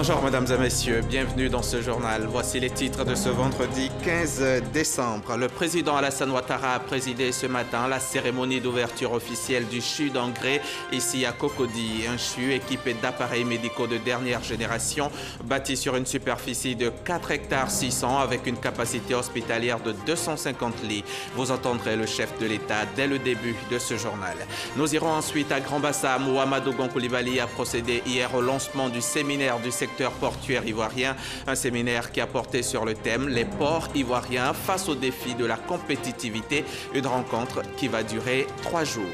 Bonjour mesdames et messieurs, bienvenue dans ce journal. Voici les titres de ce vendredi 15 décembre. Le président Alassane Ouattara a présidé ce matin la cérémonie d'ouverture officielle du CHU d'Angré, ici à Cocody. Un CHU équipé d'appareils médicaux de dernière génération, bâti sur une superficie de 4 hectares 600 avec une capacité hospitalière de 250 lits. Vous entendrez le chef de l'État dès le début de ce journal. Nous irons ensuite à Grand-Bassam où Amadou Gon Coulibaly a procédé hier au lancement du séminaire du secteur portuaire ivoirien, un séminaire qui a porté sur le thème « Les ports ivoiriens face aux défis de la compétitivité », une rencontre qui va durer 3 jours.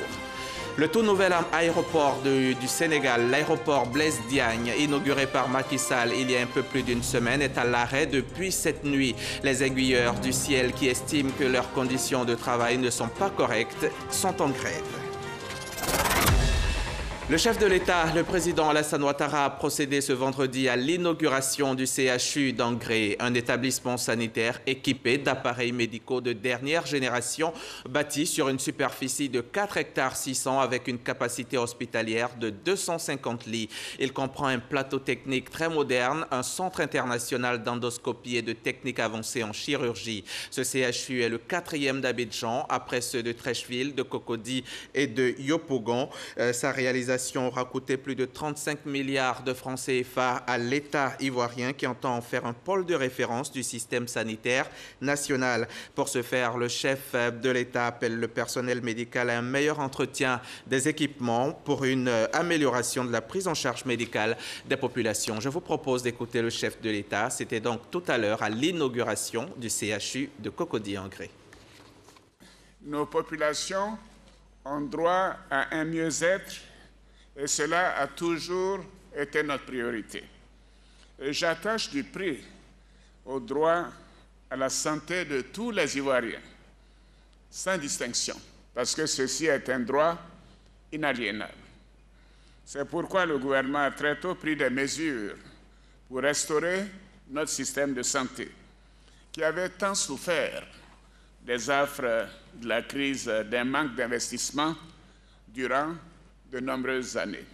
Le tout nouvel aéroport du Sénégal, l'aéroport Blaise Diagne, inauguré par Macky Sall il y a un peu plus d'une semaine, est à l'arrêt depuis cette nuit. Les aiguilleurs du ciel qui estiment que leurs conditions de travail ne sont pas correctes sont en grève. Le chef de l'État, le président Alassane Ouattara, a procédé ce vendredi à l'inauguration du CHU d'Angré, un établissement sanitaire équipé d'appareils médicaux de dernière génération, bâti sur une superficie de 4 hectares 600 avec une capacité hospitalière de 250 lits. Il comprend un plateau technique très moderne, un centre international d'endoscopie et de techniques avancées en chirurgie. Ce CHU est le 4e d'Abidjan, après ceux de Treichville, de Cocody et de Yopougon. Sa réalisation aura coûté plus de 35 milliards de francs CFA à l'État ivoirien qui entend en faire un pôle de référence du système sanitaire national. Pour ce faire, le chef de l'État appelle le personnel médical à un meilleur entretien des équipements pour une amélioration de la prise en charge médicale des populations. Je vous propose d'écouter le chef de l'État. C'était donc tout à l'heure à l'inauguration du CHU de Cocody-Angré. Nos populations ont droit à un mieux-être et cela a toujours été notre priorité. Et j'attache du prix au droit à la santé de tous les Ivoiriens, sans distinction, parce que ceci est un droit inaliénable. C'est pourquoi le gouvernement a très tôt pris des mesures pour restaurer notre système de santé, qui avait tant souffert des affres de la crise d'un manque d'investissement durant de nombreuses années.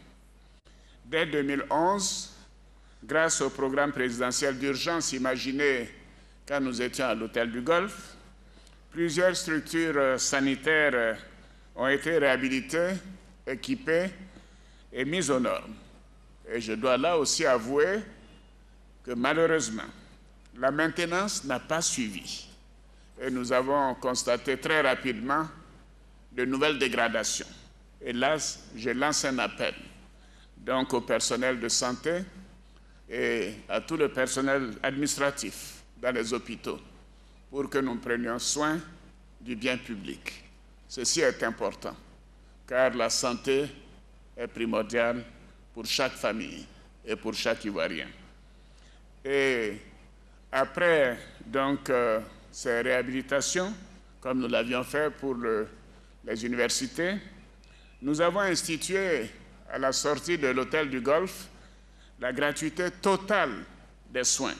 Dès 2011, grâce au programme présidentiel d'urgence imaginé quand nous étions à l'hôtel du Golfe, plusieurs structures sanitaires ont été réhabilitées, équipées et mises aux normes. Et je dois là aussi avouer que malheureusement, la maintenance n'a pas suivi. Et nous avons constaté très rapidement de nouvelles dégradations. Et là, je lance un appel donc au personnel de santé et à tout le personnel administratif dans les hôpitaux pour que nous prenions soin du bien public. Ceci est important, car la santé est primordiale pour chaque famille et pour chaque Ivoirien. Et après donc, ces réhabilitations, comme nous l'avions fait pour les universités, nous avons institué, à la sortie de l'hôtel du Golfe, la gratuité totale des soins.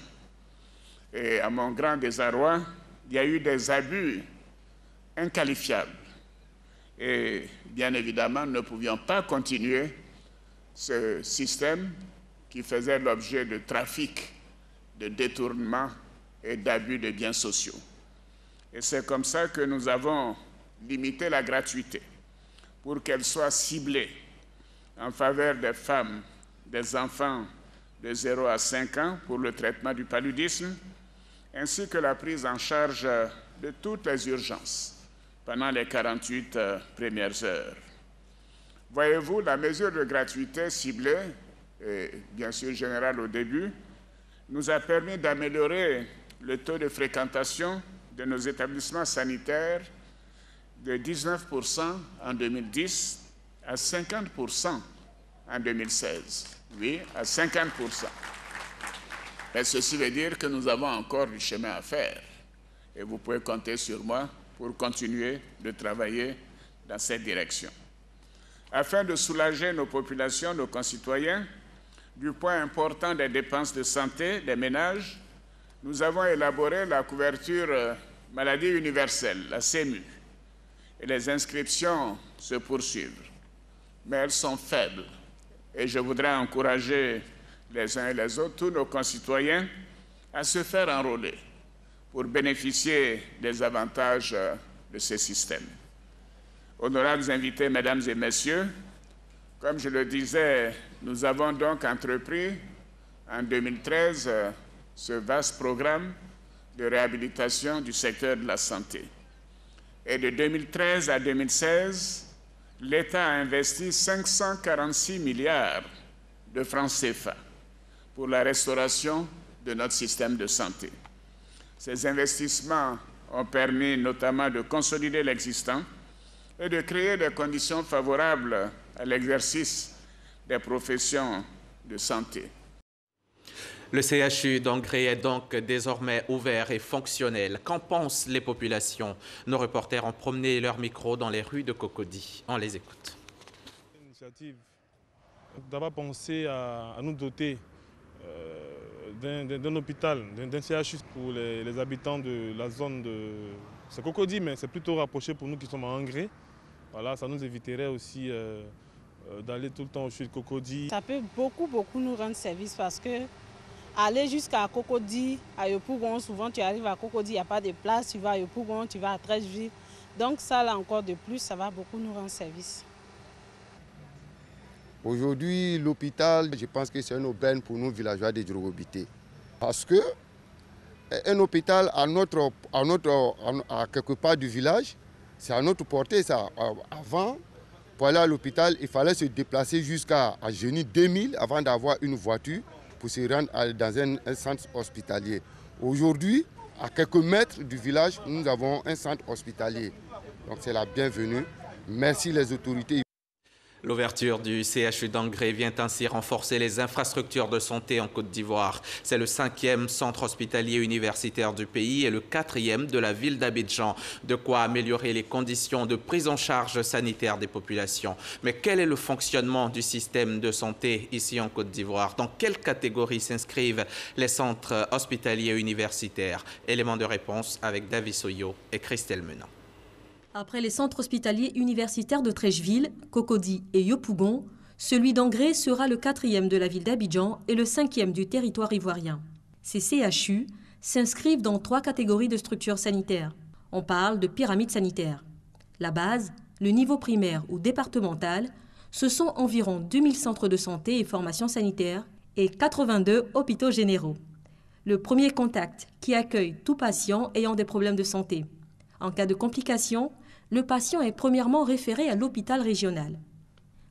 Et à mon grand désarroi, il y a eu des abus inqualifiables. Et bien évidemment, nous ne pouvions pas continuer ce système qui faisait l'objet de trafic, de détournement et d'abus de biens sociaux. Et c'est comme ça que nous avons limité la gratuité, pour qu'elle soit ciblée en faveur des femmes, des enfants de 0 à 5 ans pour le traitement du paludisme, ainsi que la prise en charge de toutes les urgences pendant les 48 premières heures. Voyez-vous, la mesure de gratuité ciblée, et bien sûr générale au début, nous a permis d'améliorer le taux de fréquentation de nos établissements sanitaires de 19% en 2010 à 50% en 2016. Oui, à 50%. Et ceci veut dire que nous avons encore du chemin à faire. Et vous pouvez compter sur moi pour continuer de travailler dans cette direction. Afin de soulager nos populations, nos concitoyens, du poids important des dépenses de santé des ménages, nous avons élaboré la couverture maladie universelle, la CMU. Et les inscriptions se poursuivent. Mais elles sont faibles. Et je voudrais encourager les uns et les autres, tous nos concitoyens, à se faire enrôler pour bénéficier des avantages de ce système. Honorables invités, mesdames et messieurs, comme je le disais, nous avons donc entrepris en 2013 ce vaste programme de réhabilitation du secteur de la santé. Et de 2013 à 2016, l'État a investi 546 milliards de francs CFA pour la restauration de notre système de santé. Ces investissements ont permis notamment de consolider l'existant et de créer des conditions favorables à l'exercice des professions de santé. Le CHU d'Angré est donc désormais ouvert et fonctionnel. Qu'en pensent les populations? Nos reporters ont promené leur micro dans les rues de Cocody. On les écoute. L'initiative d'avoir pensé à nous doter d'un hôpital, d'un CHU pour les habitants de la zone de... C'est Cocody, mais c'est plutôt rapproché pour nous qui sommes à Angré. Voilà, ça nous éviterait aussi d'aller tout le temps au CHU de Cocody. Ça peut beaucoup nous rendre service parce que aller jusqu'à Cocody, à Yopougon, souvent tu arrives à Cocody, il n'y a pas de place, tu vas à Yopougon, tu vas à Treichville. Donc ça là encore de plus, ça va beaucoup nous rendre service. Aujourd'hui, l'hôpital, je pense que c'est une aubaine pour nous villageois de Djurogobité. Parce que un hôpital à quelque part du village, c'est à notre portée. Ça. Avant, pour aller à l'hôpital, il fallait se déplacer jusqu'à Génie 2000 avant d'avoir une voiture pour se rendre dans un centre hospitalier. Aujourd'hui, à quelques mètres du village, nous avons un centre hospitalier. Donc c'est la bienvenue. Merci les autorités. L'ouverture du CHU d'Angré vient ainsi renforcer les infrastructures de santé en Côte d'Ivoire. C'est le 5e centre hospitalier universitaire du pays et le 4e de la ville d'Abidjan. De quoi améliorer les conditions de prise en charge sanitaire des populations. Mais quel est le fonctionnement du système de santé ici en Côte d'Ivoire? Dans quelle catégorie s'inscrivent les centres hospitaliers universitaires? Élément de réponse avec David Soyo et Christelle Menant. Après les centres hospitaliers universitaires de Treichville, Cocody et Yopougon, celui d'Angré sera le 4e de la ville d'Abidjan et le 5e du territoire ivoirien. Ces CHU s'inscrivent dans 3 catégories de structures sanitaires. On parle de pyramide sanitaire. La base, le niveau primaire ou départemental, ce sont environ 2000 centres de santé et formation sanitaire et 82 hôpitaux généraux. Le premier contact qui accueille tout patient ayant des problèmes de santé. En cas de complications, le patient est premièrement référé à l'hôpital régional.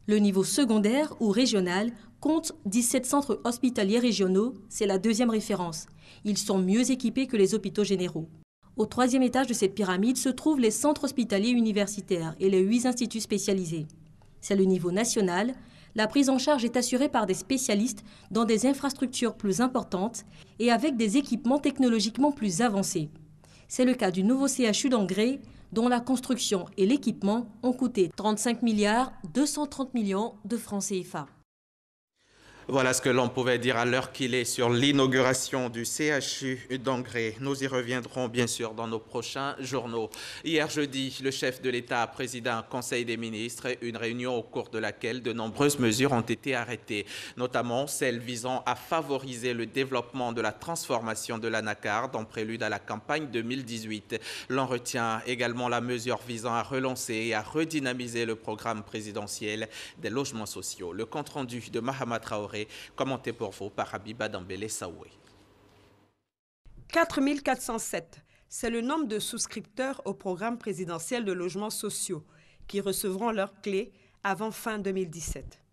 Le niveau secondaire ou régional compte 17 centres hospitaliers régionaux, c'est la 2e référence. Ils sont mieux équipés que les hôpitaux généraux. Au 3e étage de cette pyramide se trouvent les centres hospitaliers universitaires et les 8 instituts spécialisés. C'est le niveau national. La prise en charge est assurée par des spécialistes dans des infrastructures plus importantes et avec des équipements technologiquement plus avancés. C'est le cas du nouveau CHU d'Angré, dont la construction et l'équipement ont coûté 35 230 millions de francs CFA. Voilà ce que l'on pouvait dire à l'heure qu'il est sur l'inauguration du CHU d'Angré. Nous y reviendrons bien sûr dans nos prochains journaux. Hier jeudi, le chef de l'État a présidé un conseil des ministres, une réunion au cours de laquelle de nombreuses mesures ont été arrêtées, notamment celles visant à favoriser le développement de la transformation de l'anacarde en prélude à la campagne 2018. L'on retient également la mesure visant à relancer et à redynamiser le programme présidentiel des logements sociaux. Le compte-rendu de Mahama Traoré, commenté pour vous par Habiba Dambélé Saoué. 4407, c'est le nombre de souscripteurs au programme présidentiel de logements sociaux qui recevront leurs clés avant fin 2017.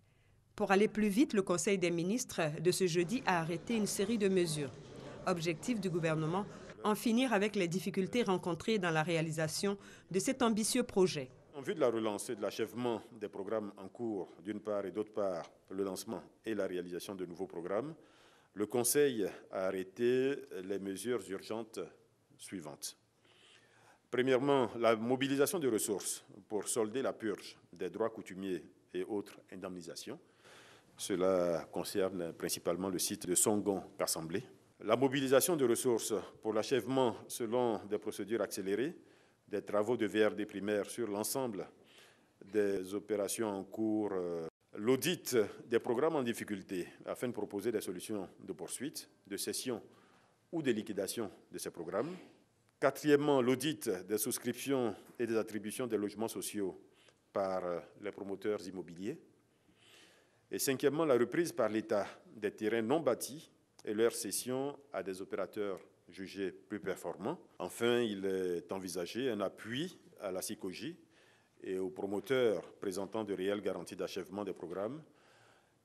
Pour aller plus vite, le Conseil des ministres de ce jeudi a arrêté une série de mesures. Objectif du gouvernement, en finir avec les difficultés rencontrées dans la réalisation de cet ambitieux projet. En vue de la relance et de l'achèvement des programmes en cours, d'une part, et d'autre part, le lancement et la réalisation de nouveaux programmes, le Conseil a arrêté les mesures urgentes suivantes. Premièrement, la mobilisation de ressources pour solder la purge des droits coutumiers et autres indemnisations. Cela concerne principalement le site de Songon-Kassamblé. La mobilisation de ressources pour l'achèvement selon des procédures accélérées des travaux de VRD primaire sur l'ensemble des opérations en cours l'audit des programmes en difficulté afin de proposer des solutions de poursuite, de cession ou de liquidation de ces programmes. Quatrièmement, l'audit des souscriptions et des attributions des logements sociaux par les promoteurs immobiliers. Et cinquièmement, la reprise par l'État des terrains non bâtis et leur cession à des opérateurs jugés plus performants. Enfin, il est envisagé un appui à la SICOJI et aux promoteurs présentant de réelles garanties d'achèvement des programmes,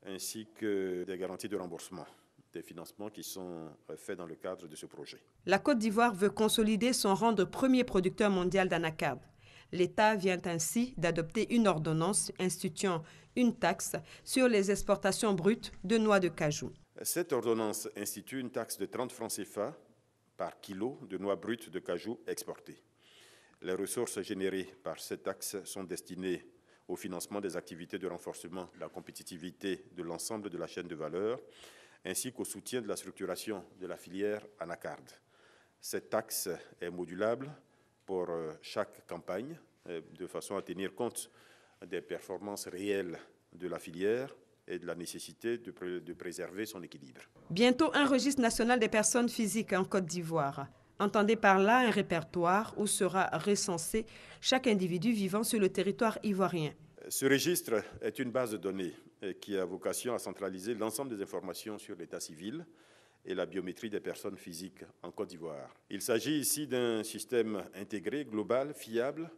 ainsi que des garanties de remboursement des financements qui sont faits dans le cadre de ce projet. La Côte d'Ivoire veut consolider son rang de premier producteur mondial d'anacarde. L'État vient ainsi d'adopter une ordonnance instituant une taxe sur les exportations brutes de noix de cajou. Cette ordonnance institue une taxe de 30 francs CFA par kilo de noix brutes de cajou exportées. Les ressources générées par cette taxe sont destinées au financement des activités de renforcement de la compétitivité de l'ensemble de la chaîne de valeur, ainsi qu'au soutien de la structuration de la filière anacarde. Cette taxe est modulable pour chaque campagne, de façon à tenir compte des performances réelles de la filière et de la nécessité de préserver son équilibre. Bientôt un registre national des personnes physiques en Côte d'Ivoire. Entendez par là un répertoire où sera recensé chaque individu vivant sur le territoire ivoirien. Ce registre est une base de données qui a vocation à centraliser l'ensemble des informations sur l'état civil et la biométrie des personnes physiques en Côte d'Ivoire. Il s'agit ici d'un système intégré, global, fiable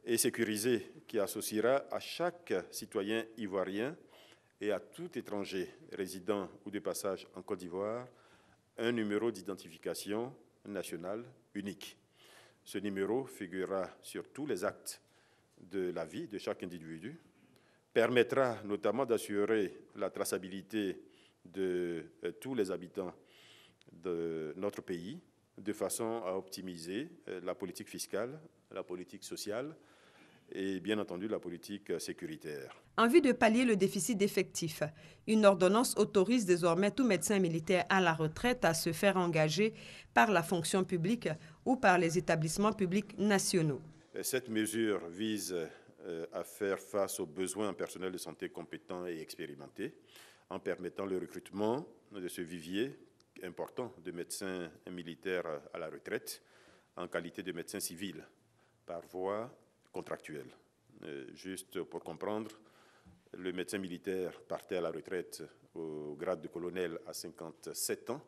et sécurisé qui associera à chaque citoyen ivoirien et à tout étranger résident ou de passage en Côte d'Ivoire un numéro d'identification national unique. Ce numéro figurera sur tous les actes de la vie de chaque individu, permettra notamment d'assurer la traçabilité de tous les habitants de notre pays, de façon à optimiser la politique fiscale, la politique sociale et bien entendu la politique sécuritaire. En vue de pallier le déficit d'effectifs, une ordonnance autorise désormais tout médecin militaire à la retraite à se faire engager par la fonction publique ou par les établissements publics nationaux. Cette mesure vise à faire face aux besoins en personnel de santé compétent et expérimenté, en permettant le recrutement de ce vivier important de médecins militaires à la retraite en qualité de médecins civils par voie contractuelle. Juste pour comprendre, le médecin militaire partait à la retraite au grade de colonel à 57 ans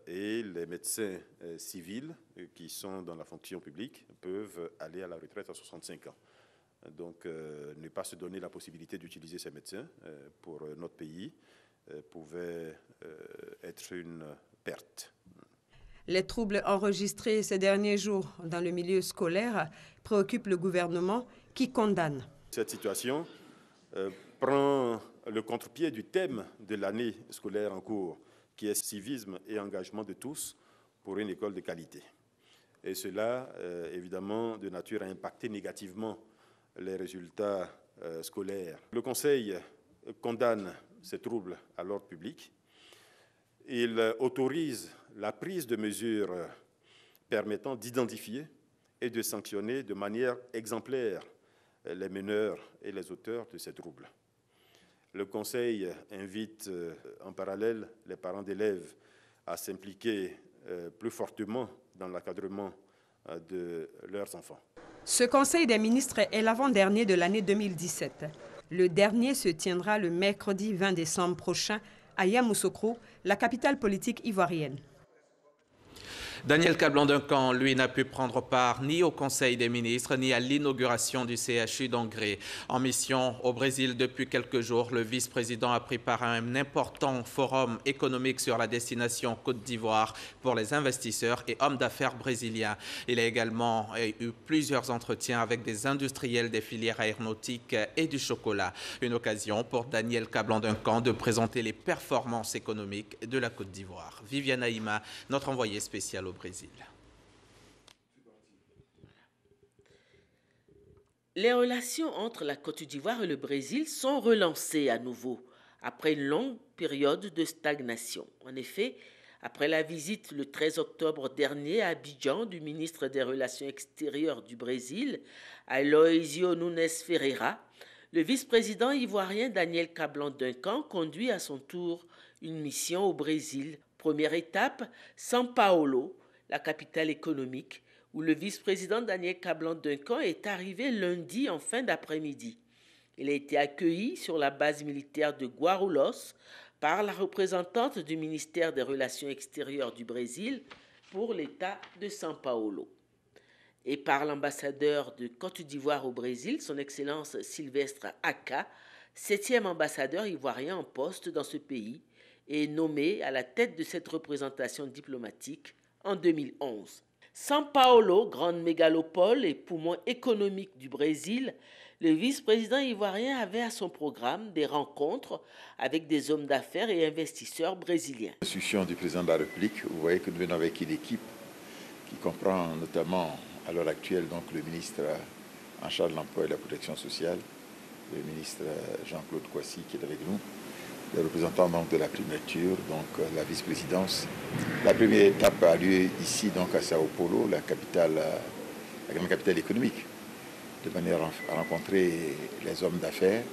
et les médecins civils qui sont dans la fonction publique peuvent aller à la retraite à 65 ans. Donc, ne pas se donner la possibilité d'utiliser ces médecins pour notre pays pouvait être une perte. Les troubles enregistrés ces derniers jours dans le milieu scolaire préoccupent le gouvernement qui condamne. Cette situation prend le contre-pied du thème de l'année scolaire en cours, qui est civisme et engagement de tous pour une école de qualité. Et cela, évidemment, de nature à impacter négativement les résultats scolaires. Le Conseil condamne ces troubles à l'ordre public. Il autorise la prise de mesures permettant d'identifier et de sanctionner de manière exemplaire les meneurs et les auteurs de ces troubles. Le Conseil invite en parallèle les parents d'élèves à s'impliquer plus fortement dans l'encadrement de leurs enfants. Ce Conseil des ministres est l'avant-dernier de l'année 2017. Le dernier se tiendra le mercredi 20 décembre prochain à Yamoussoukro, la capitale politique ivoirienne. Daniel Kablan-Duncan, lui, n'a pu prendre part ni au Conseil des ministres ni à l'inauguration du CHU d'Angré. En mission au Brésil depuis quelques jours, le vice-président a pris part à un important forum économique sur la destination Côte d'Ivoire pour les investisseurs et hommes d'affaires brésiliens. Il a également eu plusieurs entretiens avec des industriels des filières aéronautiques et du chocolat. Une occasion pour Daniel Kablan-Duncan de présenter les performances économiques de la Côte d'Ivoire. Viviane Aïma, notre envoyée spéciale au Brésil. Les relations entre la Côte d'Ivoire et le Brésil sont relancées à nouveau après une longue période de stagnation. En effet, après la visite le 13 octobre dernier à Abidjan du ministre des Relations extérieures du Brésil, Aloysio Nunes Ferreira, Le vice-président ivoirien Daniel Kablan-Duncan conduit à son tour une mission au Brésil. Première étape, São Paulo, la capitale économique, où le vice-président Daniel Kablan-Duncan est arrivé lundi en fin d'après-midi. Il a été accueilli sur la base militaire de Guarulhos par la représentante du ministère des Relations extérieures du Brésil pour l'État de São Paulo et par l'ambassadeur de Côte d'Ivoire au Brésil, son Excellence Sylvestre Aka, 7e ambassadeur ivoirien en poste dans ce pays et nommé à la tête de cette représentation diplomatique en 2011. São Paulo, grande mégalopole et poumon économique du Brésil, le vice-président ivoirien avait à son programme des rencontres avec des hommes d'affaires et investisseurs brésiliens. L'institution du président de la République, vous voyez que nous venons avec une équipe qui comprend notamment à l'heure actuelle donc, le ministre en charge de l'emploi et de la protection sociale, le ministre Jean-Claude Kouassi qui est avec nous, les représentants donc, de la primature, donc la vice-présidence. La première étape a lieu ici donc, à Sao Paulo, la grande capitale économique, de manière à rencontrer les hommes d'affaires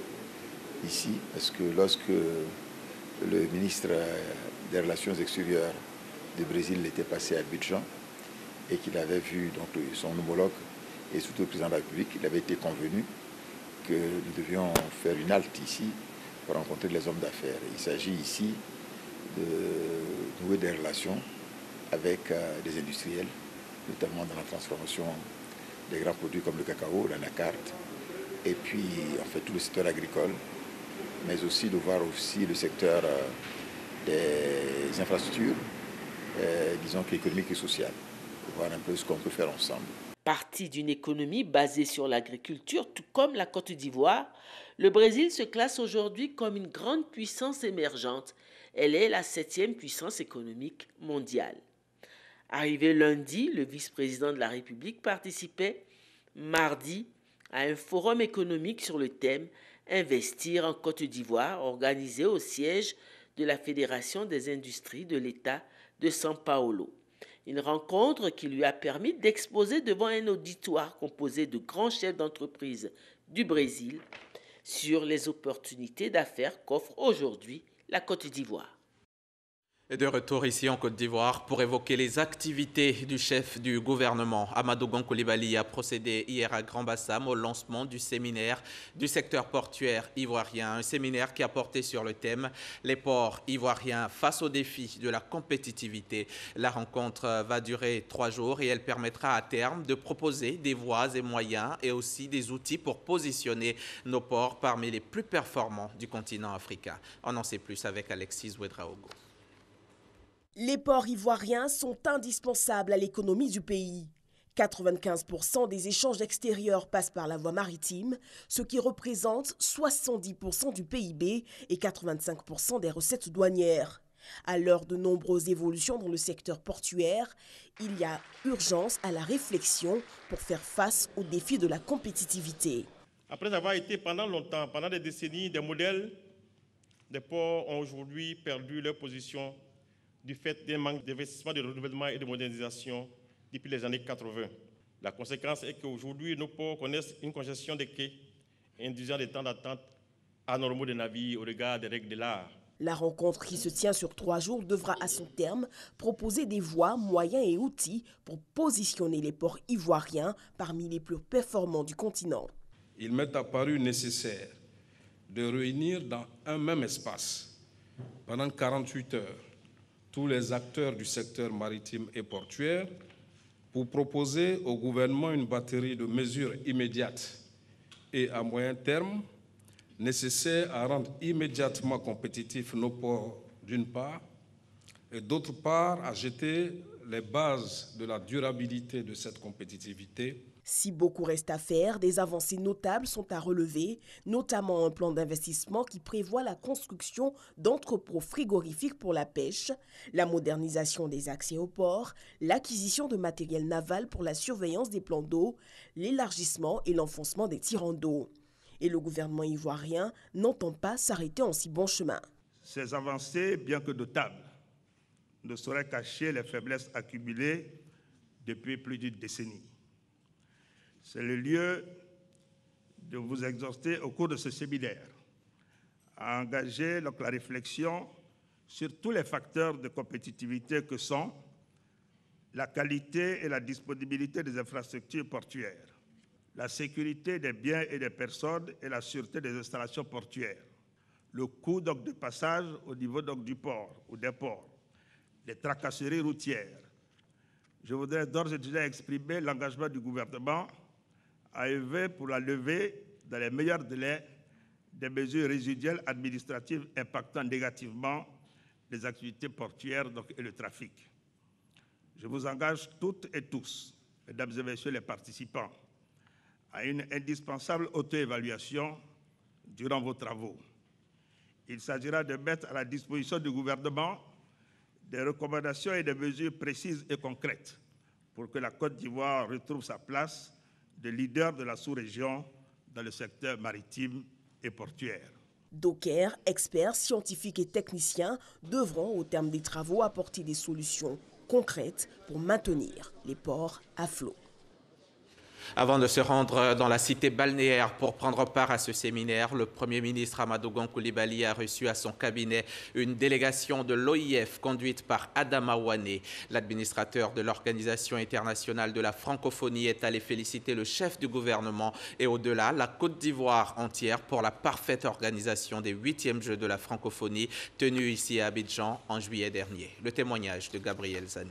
ici, parce que lorsque le ministre des Relations extérieures du Brésil était passé à Abidjan et qu'il avait vu donc, son homologue et surtout le président de la République, il avait été convenu que nous devions faire une halte ici pour rencontrer les hommes d'affaires. Il s'agit ici de nouer des relations avec des industriels, notamment dans la transformation des grands produits comme le cacao, l'anacarte, et puis en fait tout le secteur agricole, mais aussi de voir aussi le secteur des infrastructures, disons économiques et sociales, pour voir un peu ce qu'on peut faire ensemble. Parti d'une économie basée sur l'agriculture, tout comme la Côte d'Ivoire, le Brésil se classe aujourd'hui comme une grande puissance émergente. Elle est la 7e puissance économique mondiale. Arrivé lundi, le vice-président de la République participait mardi à un forum économique sur le thème « Investir en Côte d'Ivoire » organisé au siège de la Fédération des industries de l'État de São Paulo. Une rencontre qui lui a permis d'exposer devant un auditoire composé de grands chefs d'entreprise du Brésil sur les opportunités d'affaires qu'offre aujourd'hui la Côte d'Ivoire. Et de retour ici en Côte d'Ivoire pour évoquer les activités du chef du gouvernement. Amadou Gon Coulibaly a procédé hier à Grand-Bassam au lancement du séminaire du secteur portuaire ivoirien. Un séminaire qui a porté sur le thème « Les ports ivoiriens face aux défis de la compétitivité ». La rencontre va durer 3 jours et elle permettra à terme de proposer des voies et moyens et aussi des outils pour positionner nos ports parmi les plus performants du continent africain. On en sait plus avec Alexis Ouedraogo. Les ports ivoiriens sont indispensables à l'économie du pays. 95% des échanges extérieurs passent par la voie maritime, ce qui représente 70% du PIB et 85% des recettes douanières. À l'heure de nombreuses évolutions dans le secteur portuaire, il y a urgence à la réflexion pour faire face aux défis de la compétitivité. Après avoir été pendant longtemps, pendant des décennies, des modèles, des ports ont aujourd'hui perdu leur position du fait d'un manque d'investissement, de renouvellement et de modernisation depuis les années 80. La conséquence est qu'aujourd'hui, nos ports connaissent une congestion des quais, induisant des temps d'attente anormaux des navires au regard des règles de l'art. La rencontre qui se tient sur 3 jours devra à son terme proposer des voies, moyens et outils pour positionner les ports ivoiriens parmi les plus performants du continent. Il m'est apparu nécessaire de réunir dans un même espace, pendant 48 heures, tous les acteurs du secteur maritime et portuaire pour proposer au gouvernement une batterie de mesures immédiates et à moyen terme nécessaires à rendre immédiatement compétitifs nos ports d'une part et d'autre part à jeter les bases de la durabilité de cette compétitivité. Si beaucoup reste à faire, des avancées notables sont à relever, notamment un plan d'investissement qui prévoit la construction d'entrepôts frigorifiques pour la pêche, la modernisation des accès aux ports, l'acquisition de matériel naval pour la surveillance des plans d'eau, l'élargissement et l'enfoncement des tirants d'eau. Et le gouvernement ivoirien n'entend pas s'arrêter en si bon chemin. Ces avancées, bien que notables, ne sauraient cacher les faiblesses accumulées depuis plus d'une décennie. C'est le lieu de vous exhorter au cours de ce séminaire à engager la réflexion sur tous les facteurs de compétitivité que sont la qualité et la disponibilité des infrastructures portuaires, la sécurité des biens et des personnes et la sûreté des installations portuaires, le coût donc, de passage au niveau donc, du port ou des ports, les tracasseries routières. Je voudrais d'ores et déjà exprimer l'engagement du gouvernement à œuvrer pour la levée, dans les meilleurs délais, des mesures résiduelles administratives impactant négativement les activités portuaires donc, et le trafic. Je vous engage toutes et tous, mesdames et messieurs les participants, à une indispensable auto-évaluation durant vos travaux. Il s'agira de mettre à la disposition du gouvernement des recommandations et des mesures précises et concrètes pour que la Côte d'Ivoire retrouve sa place de leader de la sous-région dans le secteur maritime et portuaire. Dockers, experts, scientifiques et techniciens devront, au terme des travaux, apporter des solutions concrètes pour maintenir les ports à flot. Avant de se rendre dans la cité balnéaire pour prendre part à ce séminaire, le Premier ministre Amadou Gon Coulibaly a reçu à son cabinet une délégation de l'OIF conduite par Adama Ouane. L'administrateur de l'Organisation internationale de la francophonie est allé féliciter le chef du gouvernement et au-delà la Côte d'Ivoire entière pour la parfaite organisation des 8e Jeux de la francophonie tenus ici à Abidjan en juillet dernier. Le témoignage de Gabriel Zani.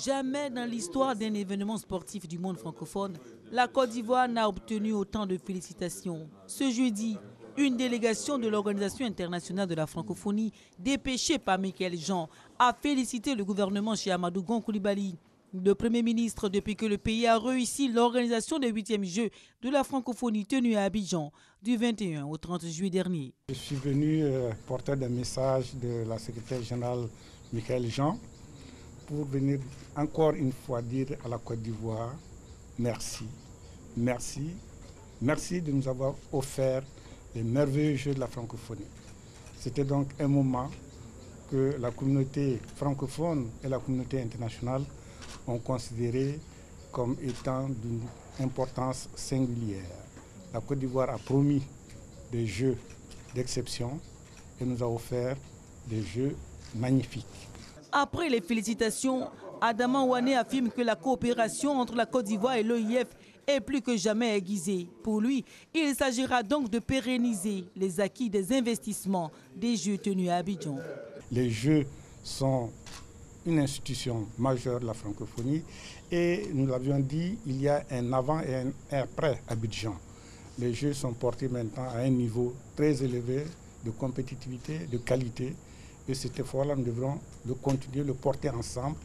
Jamais dans l'histoire d'un événement sportif du monde francophone, la Côte d'Ivoire n'a obtenu autant de félicitations. Ce jeudi, une délégation de l'Organisation internationale de la francophonie, dépêchée par Michael Jean, a félicité le gouvernement chez Amadou Gon Coulibaly, le Premier ministre, depuis que le pays a réussi l'organisation des 8e Jeux de la francophonie tenus à Abidjan du 21 au 30 juillet dernier. Je suis venu porter des messages de la secrétaire générale Michael Jean pour venir encore une fois dire à la Côte d'Ivoire merci, merci, merci de nous avoir offert les merveilleux Jeux de la francophonie. C'était donc un moment que la communauté francophone et la communauté internationale ont considéré comme étant d'une importance singulière. La Côte d'Ivoire a promis des Jeux d'exception et nous a offert des Jeux magnifiques. Après les félicitations, Adama Ouane affirme que la coopération entre la Côte d'Ivoire et l'OIF est plus que jamais aiguisée. Pour lui, il s'agira donc de pérenniser les acquis des investissements des Jeux tenus à Abidjan. Les Jeux sont une institution majeure de la francophonie et nous l'avions dit, il y a un avant et un après Abidjan. Les Jeux sont portés maintenant à un niveau très élevé de compétitivité, de qualité. Et cet effort-là, nous devrons le continuer, le porter ensemble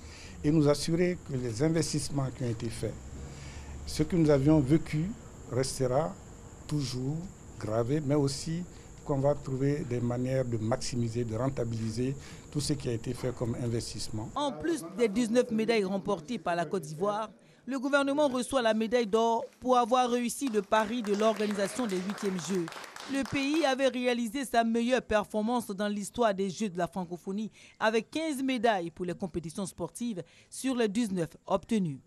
et nous assurer que les investissements qui ont été faits, ce que nous avions vécu restera toujours gravé, mais aussi qu'on va trouver des manières de maximiser, de rentabiliser tout ce qui a été fait comme investissement. En plus des 19 médailles remportées par la Côte d'Ivoire, le gouvernement reçoit la médaille d'or pour avoir réussi le pari de l'organisation des 8e Jeux. Le pays avait réalisé sa meilleure performance dans l'histoire des Jeux de la francophonie avec 15 médailles pour les compétitions sportives sur les 19 obtenues.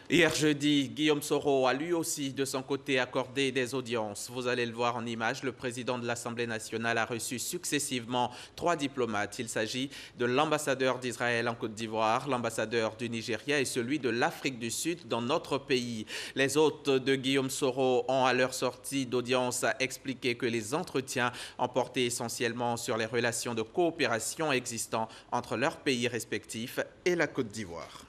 Hier jeudi, Guillaume Soro a lui aussi de son côté accordé des audiences. Vous allez le voir en image, le président de l'Assemblée nationale a reçu successivement 3 diplomates. Il s'agit de l'ambassadeur d'Israël en Côte d'Ivoire, l'ambassadeur du Nigeria et celui de l'Afrique du Sud dans notre pays. Les hôtes de Guillaume Soro ont à leur sortie d'audience expliqué que les entretiens ont porté essentiellement sur les relations de coopération existant entre leurs pays respectifs et la Côte d'Ivoire.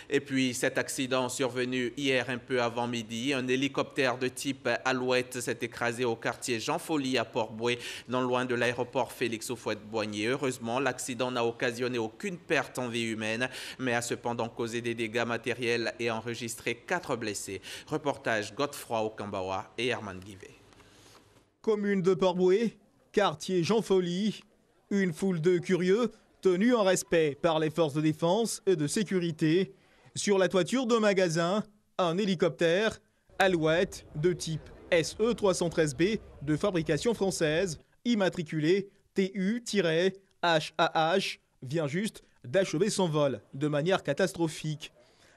Et puis cet accident survenu hier un peu avant midi, un hélicoptère de type Alouette s'est écrasé au quartier Jean Folly à Port-Bouët, non loin de l'aéroport Félix Houphouët-Boigny. Heureusement, l'accident n'a occasionné aucune perte en vie humaine, mais a cependant causé des dégâts matériels et enregistré 4 blessés. Reportage Godefroy Okambawa et Herman Guivet. Commune de Port-Bouët, quartier Jean Folly, une foule de curieux tenus en respect par les forces de défense et de sécurité. Sur la toiture d'un magasin, un hélicoptère Alouette de type SE-313B de fabrication française, immatriculé TU-HAH, vient juste d'achever son vol de manière catastrophique.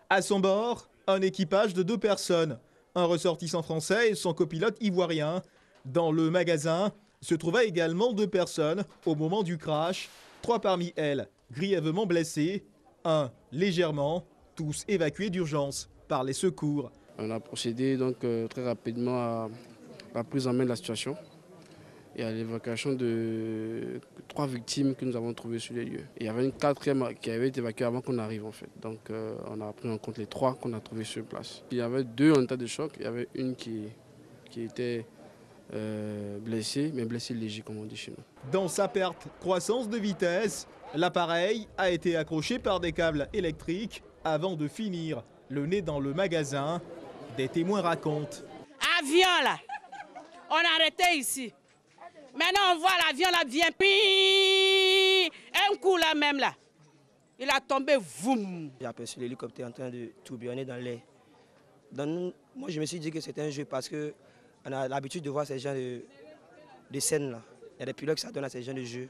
À son bord, un équipage de 2 personnes, un ressortissant français et son copilote ivoirien. Dans le magasin se trouvaient également 2 personnes au moment du crash, 3 parmi elles grièvement blessées, 1 légèrement, tous évacués d'urgence par les secours. On a procédé donc très rapidement à la prise en main de la situation et à l'évacuation de 3 victimes que nous avons trouvées sur les lieux. Il y avait une 4e qui avait été évacuée avant qu'on arrive en fait. Donc on a pris en compte les 3 qu'on a trouvées sur place. Il y avait 2 en état de choc, il y avait une qui était blessée, mais blessée léger comme on dit chez nous. Dans sa perte croissance de vitesse, l'appareil a été accroché par des câbles électriques avant de finir le nez dans le magasin. Des témoins racontent. Avion là, on a arrêté ici. Maintenant on voit l'avion là vient, puis un coup là même là, il a tombé, voum. J'ai aperçu l'hélicoptère en train de tourbillonner dans l'air. Moi je me suis dit que c'était un jeu parce que on a l'habitude de voir ces genres de scènes là. Il y a des pilotes que ça donne à ces genres de jeux.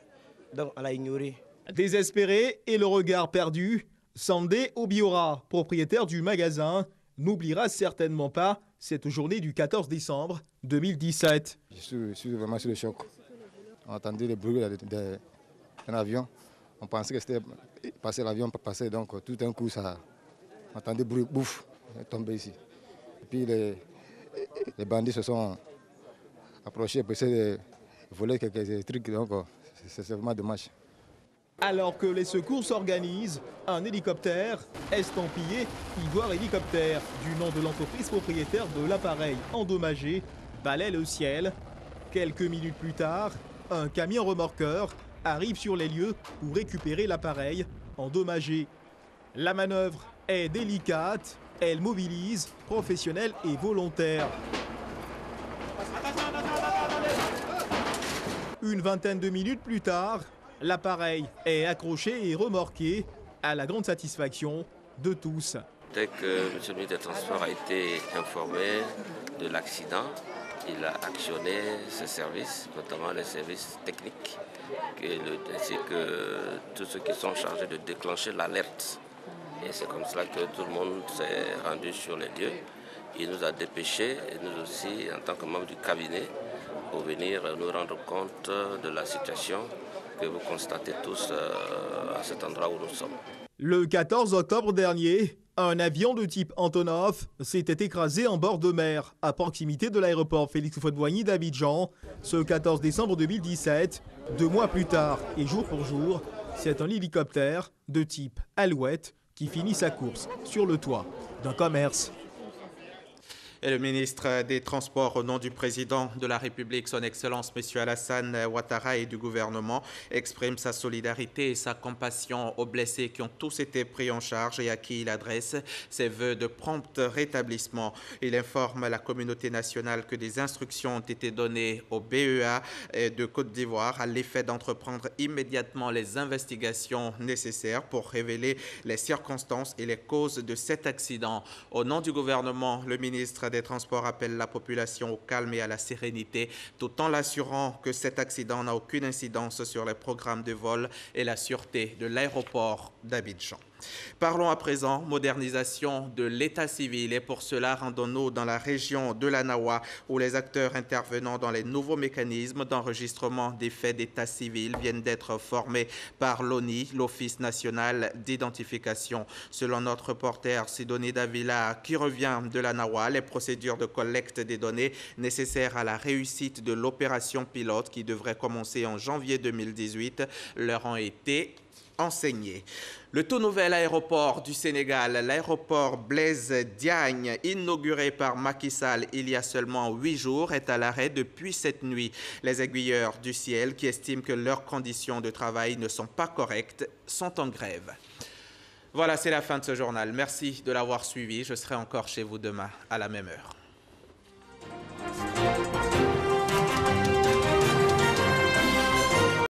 Donc on l'a ignoré. Désespéré et le regard perdu, Sandé Obiora, propriétaire du magasin, n'oubliera certainement pas cette journée du 14 décembre 2017. Je suis vraiment sur le choc. On entendait le bruit d'un avion. On pensait que c'était passé, l'avion passait, donc tout d'un coup, on entendait le bruit, bouf, tombé ici. Et puis les bandits se sont approchés pour essayer de voler quelques trucs, donc c'est vraiment dommage. Alors que les secours s'organisent, un hélicoptère estampillé Ivoire Hélicoptère, du nom de l'entreprise propriétaire de l'appareil endommagé, balaie le ciel. Quelques minutes plus tard, un camion remorqueur arrive sur les lieux pour récupérer l'appareil endommagé. La manœuvre est délicate, elle mobilise professionnels et volontaires. Une vingtaine de minutes plus tard, l'appareil est accroché et remorqué à la grande satisfaction de tous. Dès que M. le ministre des Transports a été informé de l'accident, il a actionné ses services, notamment les services techniques, ainsi que tous ceux qui sont chargés de déclencher l'alerte. Et c'est comme cela que tout le monde s'est rendu sur les lieux. Il nous a dépêchés, et nous aussi, en tant que membres du cabinet, pour venir nous rendre compte de la situation que vous constatez tous à cet endroit où nous sommes. Le 14 octobre dernier, un avion de type Antonov s'était écrasé en bord de mer, à proximité de l'aéroport Félix Houphouët-Boigny d'Abidjan, ce 14 décembre 2017. 2 mois plus tard, et jour pour jour, c'est un hélicoptère de type Alouette qui finit sa course sur le toit d'un commerce. Et le ministre des Transports, au nom du président de la République, son Excellence, M. Alassane Ouattara, et du gouvernement, exprime sa solidarité et sa compassion aux blessés qui ont tous été pris en charge et à qui il adresse ses vœux de prompt rétablissement. Il informe la communauté nationale que des instructions ont été données au BEA de Côte d'Ivoire à l'effet d'entreprendre immédiatement les investigations nécessaires pour révéler les circonstances et les causes de cet accident. Au nom du gouvernement, le ministre des Transports appelle la population au calme et à la sérénité, tout en l'assurant que cet accident n'a aucune incidence sur les programmes de vol et la sûreté de l'aéroport d'Abidjan. Parlons à présent modernisation de l'état civil et pour cela rendons-nous dans la région de l'Anawa où les acteurs intervenant dans les nouveaux mécanismes d'enregistrement des faits d'état civil viennent d'être formés par l'ONI, l'Office national d'identification. Selon notre reporter Sidonie Davila qui revient de l'Anawa, les procédures de collecte des données nécessaires à la réussite de l'opération pilote qui devrait commencer en janvier 2018 leur ont été enseigné. Le tout nouvel aéroport du Sénégal, l'aéroport Blaise Diagne, inauguré par Macky Sall il y a seulement 8 jours, est à l'arrêt depuis cette nuit. Les aiguilleurs du ciel, qui estiment que leurs conditions de travail ne sont pas correctes, sont en grève. Voilà, c'est la fin de ce journal. Merci de l'avoir suivi. Je serai encore chez vous demain à la même heure.